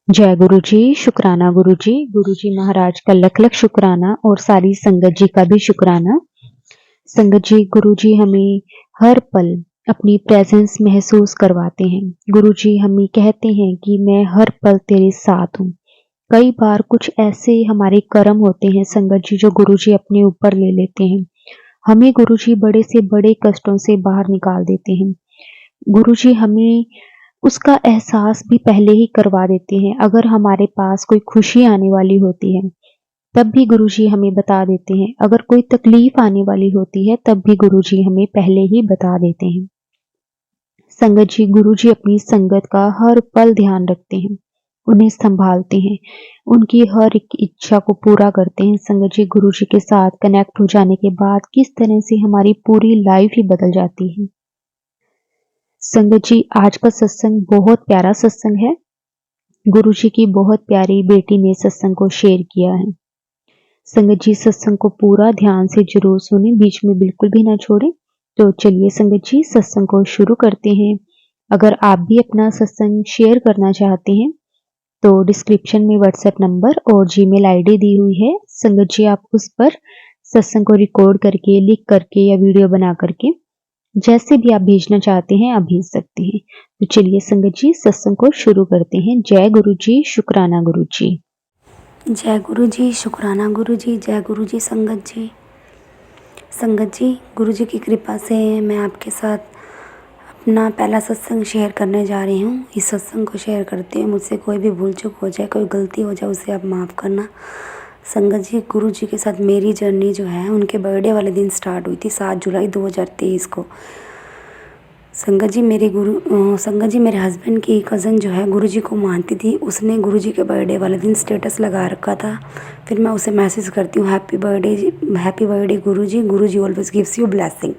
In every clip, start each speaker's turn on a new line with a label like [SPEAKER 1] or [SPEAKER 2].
[SPEAKER 1] जय गुरु जी, शुक्राना गुरु जी महाराज का लख लख शुक्राना और सारी संगत जी का भी शुक्राना। संगत जी, गुरु जी हमें हर पल अपनी प्रेजेंस महसूस करवाते हैं। गुरु जी हमें कहते हैं कि मैं हर पल तेरे साथ हूँ। कई बार कुछ ऐसे हमारे कर्म होते हैं संगत जी जो गुरु जी अपने ऊपर ले लेते हैं। हमें गुरु जी बड़े से बड़े कष्टों से बाहर निकाल देते हैं। गुरु जी हमें उसका एहसास भी पहले ही करवा देते हैं। अगर हमारे पास कोई खुशी आने वाली होती है, तब भी गुरुजी हमें बता देते हैं। अगर कोई तकलीफ आने वाली होती है, तब भी गुरुजी हमें पहले ही बता देते हैं। संगत जी, गुरुजी अपनी संगत का हर पल ध्यान रखते हैं, उन्हें संभालते हैं, उनकी हर एक इच्छा को पूरा करते हैं। संगत जी, गुरुजी के साथ कनेक्ट हो जाने के बाद किस तरह से हमारी पूरी लाइफ ही बदल जाती है। संगत जी, आज का सत्संग बहुत प्यारा सत्संग है। गुरुजी की बहुत प्यारी बेटी ने सत्संग को शेयर किया है। संगत जी, सत्संग को पूरा ध्यान से जरूर सुने, बीच में बिल्कुल भी ना छोड़े। तो चलिए संगत जी, सत्संग को शुरू करते हैं। अगर आप भी अपना सत्संग शेयर करना चाहते हैं तो डिस्क्रिप्शन में व्हाट्सएप नंबर और जीमेल आईडी दी हुई है। संगत जी, आप उस पर सत्संग को रिकॉर्ड करके, लिख करके या वीडियो बना करके जैसे भी आप भेजना चाहते हैं आप भेज सकते हैं। तो चलिए संगत जी, सत्संग को शुरू करते हैं। जय गुरु जी, शुक्राना गुरु जी।
[SPEAKER 2] जय गुरु जी, शुक्राना गुरु जी। जय गुरु जी। संगत जी, गुरु जी की कृपा से मैं आपके साथ अपना पहला सत्संग शेयर करने जा रही हूँ। इस सत्संग को शेयर करते हुए मुझसे कोई भी भूल चूक हो जाए, कोई गलती हो जाए, उसे आप माफ़ करना। संगत जी, गुरु जी के साथ मेरी जर्नी जो है उनके बर्थडे वाले दिन स्टार्ट हुई थी, 7 जुलाई 2023 को। संगत जी, मेरे हस्बैंड की कज़न जो है गुरुजी को मानती थी। उसने गुरुजी के बर्थडे वाले दिन स्टेटस लगा रखा था। फिर मैं उसे मैसेज करती हूँ, happy birthday Guruji always gives you blessing.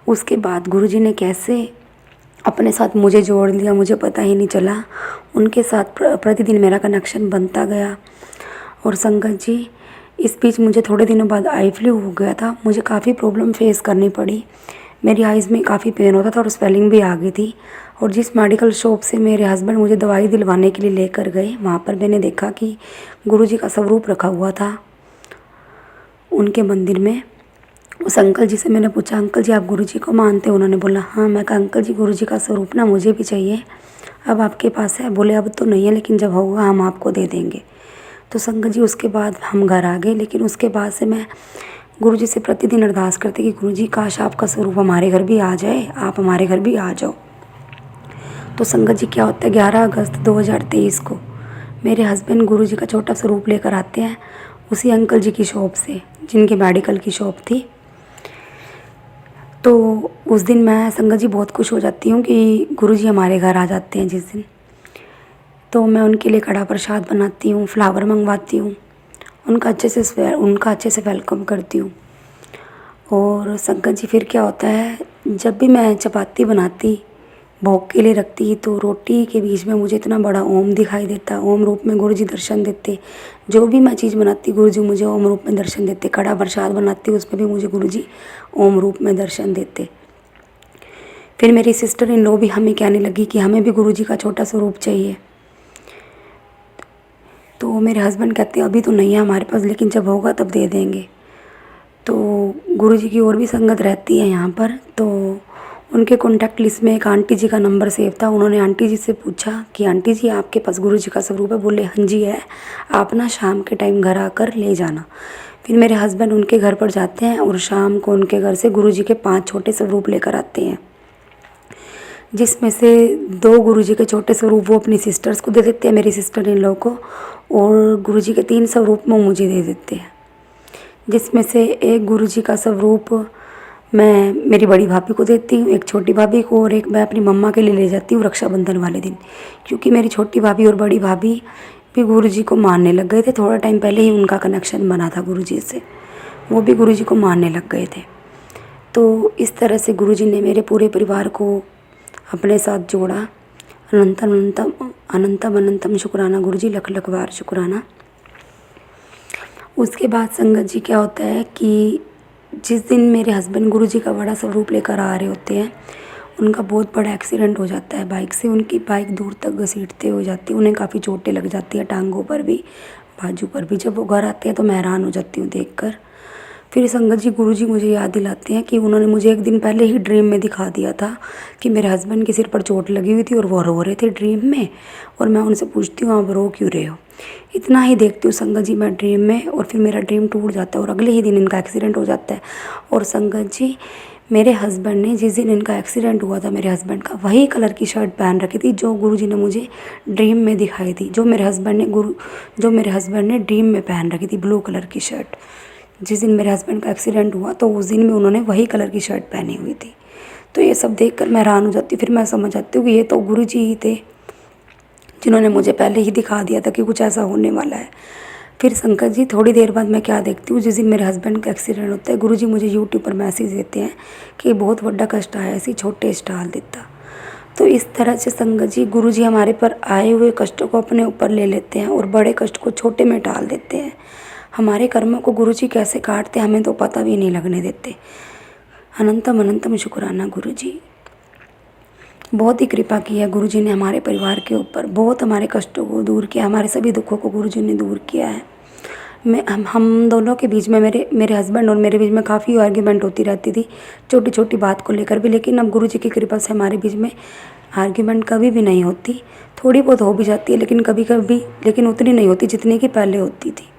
[SPEAKER 2] उसके बाद गुरुजी ने कैसे अपने साथ मुझे जोड़ लिया मुझे पता ही नहीं चला। उनके साथ प्रतिदिन मेरा कनेक्शन बनता गया। और संगत जी, इस बीच मुझे थोड़े दिनों बाद आई फ्लू हो गया था। मुझे काफ़ी प्रॉब्लम फेस करनी पड़ी। मेरी आइज़ में काफ़ी पेन होता था और स्वेलिंग भी आ गई थी। और जिस मेडिकल शॉप से मेरे हस्बैंड मुझे दवाई दिलवाने के लिए लेकर गए, वहाँ पर मैंने देखा कि गुरुजी का स्वरूप रखा हुआ था उनके मंदिर में। उस अंकल जी से मैंने पूछा, अंकल जी आप गुरुजी को मानते हो? उन्होंने बोला हाँ। मैं कहा, अंकल जी गुरुजी का स्वरूप ना मुझे भी चाहिए, अब आपके पास है? बोले अब तो नहीं है, लेकिन जब होगा हम आपको दे देंगे। तो संगत जी, उसके बाद हम घर आ गए। लेकिन उसके बाद से मैं गुरुजी से प्रतिदिन अरदास करते कि गुरुजी काश आपका स्वरूप हमारे घर भी आ जाए, आप हमारे घर भी आ जाओ। तो संगत जी, क्या होता है, 11 अगस्त 2023 को मेरे हस्बैंड गुरुजी का छोटा स्वरूप लेकर आते हैं उसी अंकल जी की शॉप से, जिनकी मेडिकल की शॉप थी। तो उस दिन मैं संगत जी बहुत खुश हो जाती हूँ कि गुरुजी हमारे घर आ जाते हैं जिस दिन। तो मैं उनके लिए कड़ा प्रसाद बनाती हूँ, फ्लावर मंगवाती हूँ, उनका अच्छे से वेलकम करती हूँ। और संगत जी, फिर क्या होता है, जब भी मैं चपाती बनाती भोग के लिए रखती तो रोटी के बीच में मुझे इतना बड़ा ओम दिखाई देता। ओम रूप में गुरुजी दर्शन देते। जो भी मैं चीज़ बनाती गुरुजी मुझे ओम रूप में दर्शन देते। कड़ा प्रसाद बनाती उस पर भी मुझे गुरुजी ओम रूप में दर्शन देते। फिर मेरी सिस्टर इन लॉ भी हमें कहने लगी कि हमें भी गुरुजी का छोटा स्वरूप चाहिए। तो मेरे हस्बैंड कहते हैं अभी तो नहीं है हमारे पास, लेकिन जब होगा तब दे देंगे। तो गुरुजी की और भी संगत रहती है यहाँ पर। तो उनके कॉन्टैक्ट लिस्ट में एक आंटी जी का नंबर सेव था। उन्होंने आंटी जी से पूछा कि आंटी जी आपके पास गुरुजी का स्वरूप है? बोले हाँ जी है, आप ना शाम के टाइम घर आकर ले जाना। फिर मेरे हस्बैंड उनके घर पर जाते हैं और शाम को उनके घर से गुरुजी के 5 छोटे स्वरूप लेकर आते हैं, जिसमें से 2 गुरुजी के छोटे स्वरूप वो अपनी सिस्टर्स को दे देते हैं, मेरी सिस्टर इन लोगों को, और गुरुजी के 3 स्वरूप वो मुझे दे देते हैं। जिसमें से एक गुरुजी का स्वरूप मैं मेरी बड़ी भाभी को देती हूँ, एक छोटी भाभी को, और एक मैं अपनी मम्मा के लिए ले जाती हूँ रक्षाबंधन वाले दिन। क्योंकि मेरी छोटी भाभी और बड़ी भाभी भी गुरुजी को मानने लग गए थे। थोड़ा टाइम पहले ही उनका कनेक्शन बना था गुरुजी से, वो भी गुरुजी को मानने लग गए थे। तो इस तरह से गुरुजी ने मेरे पूरे परिवार को अपने साथ जोड़ा। अनंतम अनंतम अनंतम अनंतम शुक्राना गुरुजी, लख लख बार शुक्राना। उसके बाद संगत जी, क्या होता है कि जिस दिन मेरे हस्बैंड गुरुजी का बड़ा स्वरूप लेकर आ रहे होते हैं, उनका बहुत बड़ा एक्सीडेंट हो जाता है बाइक से। उनकी बाइक दूर तक घसीटते हो जाती है, उन्हें काफ़ी चोटें लग जाती है, टांगों पर भी, बाजू पर भी। जब वो घर आते हैं तो मैं हैरान हो जाती हूँ देखकर। फिर संगत जी गुरुजी मुझे याद दिलाते हैं कि उन्होंने मुझे एक दिन पहले ही ड्रीम में दिखा दिया था कि मेरे हस्बैंड के सिर पर चोट लगी हुई थी और वो रो रहे थे ड्रीम में। और मैं उनसे पूछती हूँ आप रो क्यों रहे हो। इतना ही देखती हूँ संगत जी मैं ड्रीम में, और फिर मेरा ड्रीम टूट जाता है और अगले ही दिन इनका एक्सीडेंट हो जाता है। और संगत जी मेरे हस्बैंड ने जिस दिन इनका एक्सीडेंट हुआ था, मेरे हस्बैंड का वही कलर की शर्ट पहन रखी थी जो गुरुजी ने मुझे ड्रीम में दिखाई थी, जो मेरे हस्बैंड ने ड्रीम में पहन रखी थी, ब्लू कलर की शर्ट। जिस दिन मेरे हस्बैंड का एक्सीडेंट हुआ तो उस दिन में उन्होंने वही कलर की शर्ट पहनी हुई थी। तो ये सब देखकर मैं हैरान हो जाती हूँ। फिर मैं समझ जाती हूँ कि ये तो गुरुजी ही थे जिन्होंने मुझे पहले ही दिखा दिया था कि कुछ ऐसा होने वाला है। फिर शंकर जी थोड़ी देर बाद मैं क्या देखती हूँ, जिस दिन मेरे हस्बैंड का एक्सीडेंट होता है गुरुजी मुझे यूट्यूब पर मैसेज देते हैं कि बहुत बड़ा कष्ट आया, ऐसी छोटे स्टाल देता। तो इस तरह से संगत जी गुरुजी हमारे पर आए हुए कष्टों को अपने ऊपर ले लेते हैं और बड़े कष्ट को छोटे में टाल देते हैं। हमारे कर्मों को गुरुजी कैसे काटते हमें तो पता भी नहीं लगने देते। अनंतम अनंतम शुक्राना गुरुजी। बहुत ही कृपा की है गुरुजी ने हमारे परिवार के ऊपर, बहुत हमारे कष्टों को दूर किया, हमारे सभी दुखों को गुरुजी ने दूर किया है। हम दोनों के बीच में, मेरे हस्बैंड और मेरे बीच में काफ़ी आर्ग्यूमेंट होती रहती थी छोटी छोटी बात को लेकर भी, लेकिन अब गुरुजी की कृपा से हमारे बीच में आर्ग्यूमेंट कभी भी नहीं होती। थोड़ी बहुत हो भी जाती है लेकिन कभी कभी, लेकिन उतनी नहीं होती जितनी कि पहले होती थी।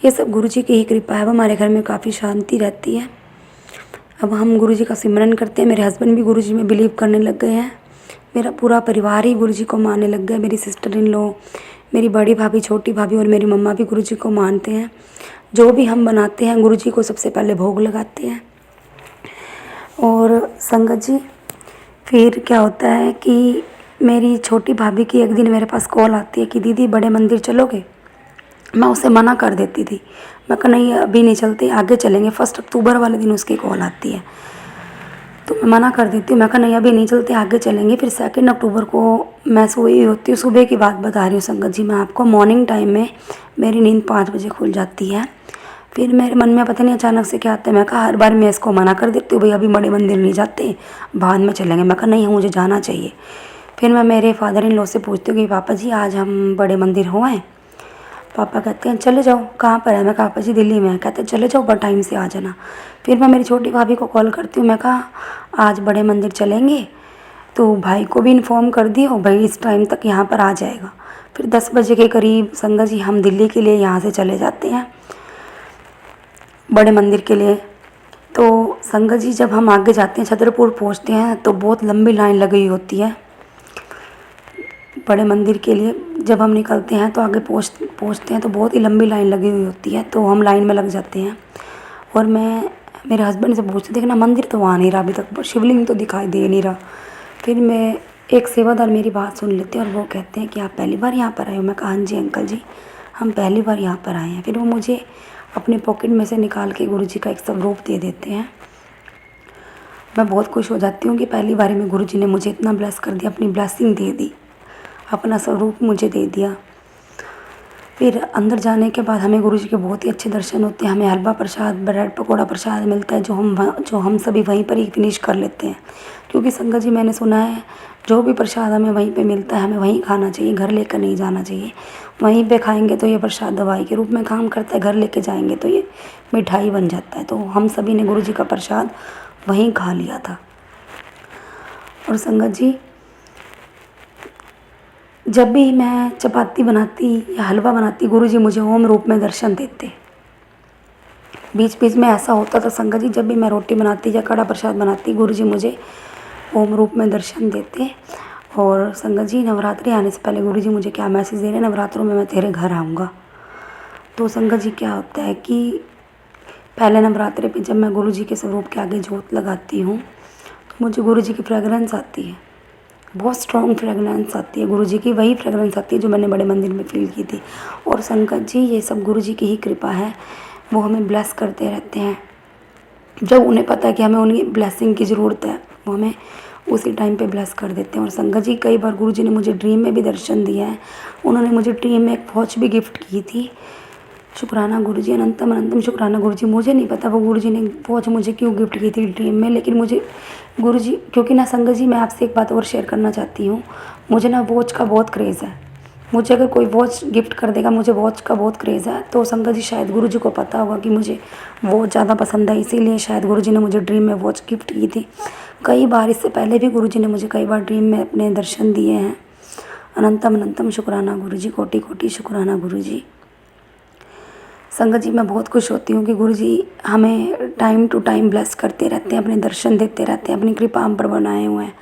[SPEAKER 2] ये सब गुरुजी की ही कृपा है। अब हमारे घर में काफ़ी शांति रहती है। अब हम गुरुजी का सिमरन करते हैं। मेरे हस्बैंड भी गुरुजी में बिलीव करने लग गए हैं। मेरा पूरा परिवार ही गुरुजी को मानने लग गया। मेरी सिस्टर इन लॉ, मेरी बड़ी भाभी, छोटी भाभी और मेरी मम्मा भी गुरुजी को मानते हैं। जो भी हम बनाते हैं गुरुजी को सबसे पहले भोग लगाते हैं। और संगत जी फिर क्या होता है कि मेरी छोटी भाभी की एक दिन मेरे पास कॉल आती है कि दीदी बड़े मंदिर चलोगे। मैं उसे मना कर देती थी, मैं कहा नहीं अभी नहीं चलते, आगे चलेंगे। 1 अक्टूबर वाले दिन उसकी कॉल आती है तो मैं मना कर देती हूँ, मैं कहा नहीं अभी नहीं चलते, आगे चलेंगे। फिर 2 अक्टूबर को मैं सोई होती हूँ, सुबह की बात बता रही हूँ संगत जी मैं आपको। मॉर्निंग टाइम में मेरी नींद 5 बजे खुल जाती है। फिर मेरे मन में पता नहीं अचानक से क्या आता है, मैं कहा हर बार मैं इसको मना कर देती हूँ, भाई अभी बड़े मंदिर नहीं जाते, बाद में चलेंगे। मैं कहा नहीं मुझे जाना चाहिए। फिर मैं मेरे फादर इन लॉ से पूछती हूँ कि पापा जी आज हम बड़े मंदिर हो आए। पापा कहते हैं चले जाओ। कहाँ पर है? मैं कहा पापा जी दिल्ली में है। कहते हैं चले जाओ पर टाइम से आ जाना। फिर मैं मेरी छोटी भाभी को कॉल करती हूँ, मैं कहा आज बड़े मंदिर चलेंगे तो भाई को भी इन्फॉर्म कर दियो, भाई इस टाइम तक यहाँ पर आ जाएगा। फिर 10 बजे के करीब संगत जी हम दिल्ली के लिए यहाँ से चले जाते हैं बड़े मंदिर के लिए। तो संगत जी जब हम आगे जाते हैं, छतरपुर पहुँचते हैं तो बहुत लंबी लाइन लगी होती है बड़े मंदिर के लिए। जब हम निकलते हैं तो आगे पहुँचते हैं तो बहुत ही लंबी लाइन लगी हुई होती है, तो हम लाइन में लग जाते हैं। और मैं मेरे हस्बैंड से पूछती देखना मंदिर तो आ नहीं रहा अभी तक, शिवलिंग तो दिखाई दे नहीं रहा। फिर मैं एक सेवादार मेरी बात सुन लेते हैं और वो कहते हैं कि आप पहली बार यहाँ पर आए हो। मैं कहा हाँ जी अंकल जी हम पहली बार यहाँ पर आए हैं। फिर वो मुझे अपने पॉकेट में से निकाल के गुरुजी का एक स्वरूप दे देते हैं। मैं बहुत खुश हो जाती हूँ कि पहली बारी में गुरुजी ने मुझे इतना ब्लेस कर दिया, अपनी ब्लेसिंग दे दी, अपना स्वरूप मुझे दे दिया। फिर अंदर जाने के बाद हमें गुरुजी के बहुत ही अच्छे दर्शन होते हैं। हमें हलवा प्रसाद, ब्रेड पकौड़ा प्रसाद मिलता है जो हम सभी वहीं पर ही फिनिश कर लेते हैं। क्योंकि संगत जी मैंने सुना है जो भी प्रसाद हमें वहीं पे मिलता है हमें वहीं खाना चाहिए, घर लेकर नहीं जाना चाहिए। वहीं पे खाएंगे तो ये प्रसाद दवाई के रूप में काम करता है, घर लेके जाएंगे तो ये मिठाई बन जाता है। तो हम सभी ने गुरुजी का प्रसाद वहीं खा लिया था। और संगत जी जब भी मैं चपाती बनाती या हलवा बनाती गुरुजी मुझे ओम रूप में दर्शन देते। बीच बीच में ऐसा होता था संगत जी जब भी मैं रोटी बनाती या कड़ा प्रसाद बनाती गुरुजी मुझे ओम रूप में दर्शन देते। और संगत जी नवरात्रि आने से पहले गुरुजी मुझे क्या मैसेज दे रहे हैं, नवरात्रों में मैं तेरे घर आऊँगा। तो संगत जी क्या होता है कि पहले नवरात्रि पे जब मैं गुरुजी के स्वरूप के आगे जोत लगाती हूँ तो मुझे गुरुजी की फ्रेगरेंस आती है, बहुत स्ट्रॉन्ग फ्रेगरेंस आती है गुरुजी की, वही फ्रेगरेंस आती है जो मैंने बड़े मंदिर में फील की थी। और संगत जी ये सब गुरुजी की ही कृपा है, वो हमें ब्लेस करते रहते हैं। जब उन्हें पता है कि हमें उनकी ब्लेसिंग की ज़रूरत है वो हमें उसी टाइम पे ब्लेस कर देते हैं। और संगत जी कई बार गुरुजी ने मुझे ड्रीम में भी दर्शन दिया है। उन्होंने मुझे ड्रीम में एक वॉच भी गिफ्ट की थी शुक्राना गुरुजी, अनंतम अनंतम शुक्राना गुरुजी। मुझे नहीं पता वो गुरुजी ने वॉच मुझे क्यों गिफ्ट की थी ड्रीम में, लेकिन मुझे गुरुजी, क्योंकि ना संगत जी मैं आपसे एक बात और शेयर करना चाहती हूँ। मुझे ना वॉच का बहुत क्रेज़ है। मुझे अगर कोई वॉच गिफ्ट कर देगा, मुझे वॉच का बहुत क्रेज़ है। तो संगत जी शायद गुरुजी को पता होगा कि मुझे वॉच ज़्यादा पसंद है, इसीलिए शायद गुरुजी ने मुझे ड्रीम में वॉच गिफ्ट की थी। कई बार इससे पहले भी गुरुजी ने मुझे कई बार ड्रीम में अपने दर्शन दिए हैं। अनंतम अनंतम शुक्राना गुरुजी, कोटि कोटि शुक्राना गुरुजी। संगत जी मैं बहुत खुश होती हूँ कि गुरुजी हमें टाइम टू टाइम ब्लेस करते रहते हैं, अपने दर्शन देते रहते हैं, अपनी कृपा हम पर बनाए हुए हैं।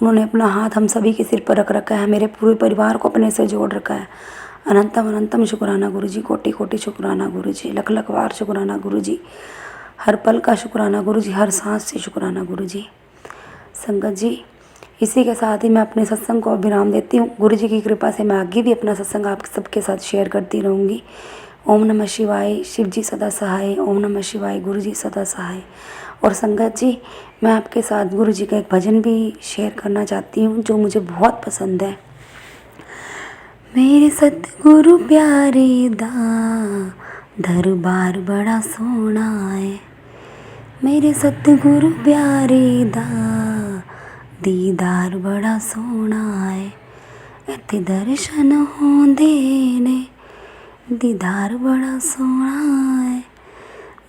[SPEAKER 2] उन्होंने अपना हाथ हम सभी के सिर पर रख रखा है, मेरे पूरे परिवार को अपने से जोड़ रखा है। अनंतम अनंतम शुक्राना गुरुजी, कोटि कोटि शुक्राना गुरुजी, लख लख बार शुक्राना गुरुजी, हर पल का शुक्राना गुरुजी, हर सांस से शुक्राना गुरुजी। संगत जी इसी के साथ ही मैं अपने सत्संग को विराम देती हूँ। गुरुजी की कृपा से मैं आगे भी अपना सत्संग आप सबके साथ शेयर करती रहूँगी। ओम नमः शिवाय, शिव जी सदा सहाय। ओम नमः शिवाय, गुरु जी सदा सहाय। और संगत जी मैं आपके साथ गुरु जी का एक भजन भी शेयर करना चाहती हूँ जो मुझे बहुत पसंद है। मेरे सतगुरु प्यारे दा दरबार बड़ा सोहना है। मेरे सतगुरु प्यारे दा दीदार बड़ा सोहना है। इत्थे दर्शन होंदे ने, दीदार बड़ा सोहना है,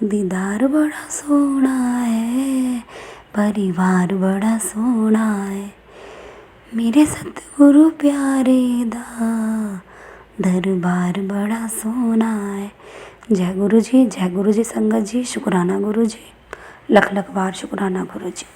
[SPEAKER 2] दीदार बड़ा सोहना है, परिवार बड़ा सोहना है। मेरे सतगुरु प्यारे दा दरबार बड़ा सोहना है। जय गुरु जी, जय गुरु जी। संगत जी शुक्राना गुरु जी, लख लख बार शुक्राना गुरु जी।